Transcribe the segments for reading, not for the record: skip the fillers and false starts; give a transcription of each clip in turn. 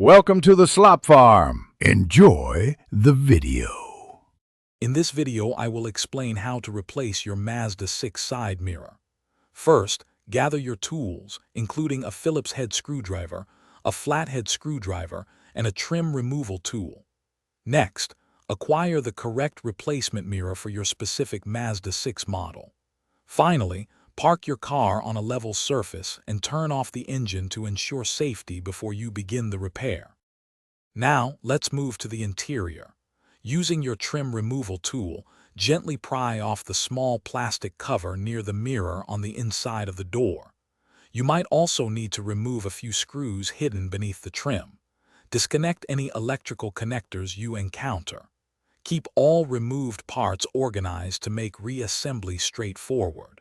Welcome to the Slop Farm. Enjoy the video. In this video, I will explain how to replace your Mazda 6 side mirror. First, gather your tools, including a Phillips head screwdriver, a flathead screwdriver, and a trim removal tool. Next, acquire the correct replacement mirror for your specific Mazda 6 model. Finally, park your car on a level surface and turn off the engine to ensure safety before you begin the repair. Now, let's move to the interior. Using your trim removal tool, gently pry off the small plastic cover near the mirror on the inside of the door. You might also need to remove a few screws hidden beneath the trim. Disconnect any electrical connectors you encounter. Keep all removed parts organized to make reassembly straightforward.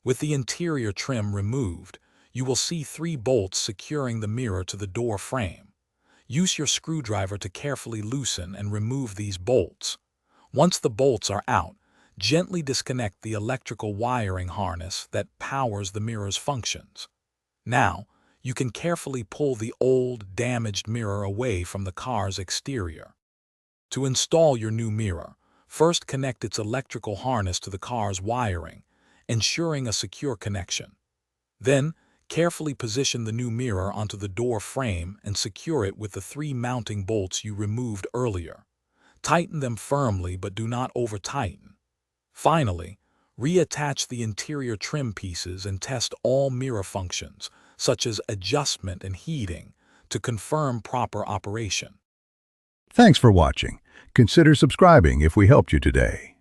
With the interior trim removed, you will see 3 bolts securing the mirror to the door frame. Use your screwdriver to carefully loosen and remove these bolts. Once the bolts are out, gently disconnect the electrical wiring harness that powers the mirror's functions. Now, you can carefully pull the old, damaged mirror away from the car's exterior. To install your new mirror, first connect its electrical harness to the car's wiring, ensuring a secure connection. Then, carefully position the new mirror onto the door frame and secure it with the 3 mounting bolts you removed earlier. Tighten them firmly but do not over-tighten. Finally, reattach the interior trim pieces and test all mirror functions, such as adjustment and heating, to confirm proper operation. Thanks for watching. Consider subscribing if we helped you today.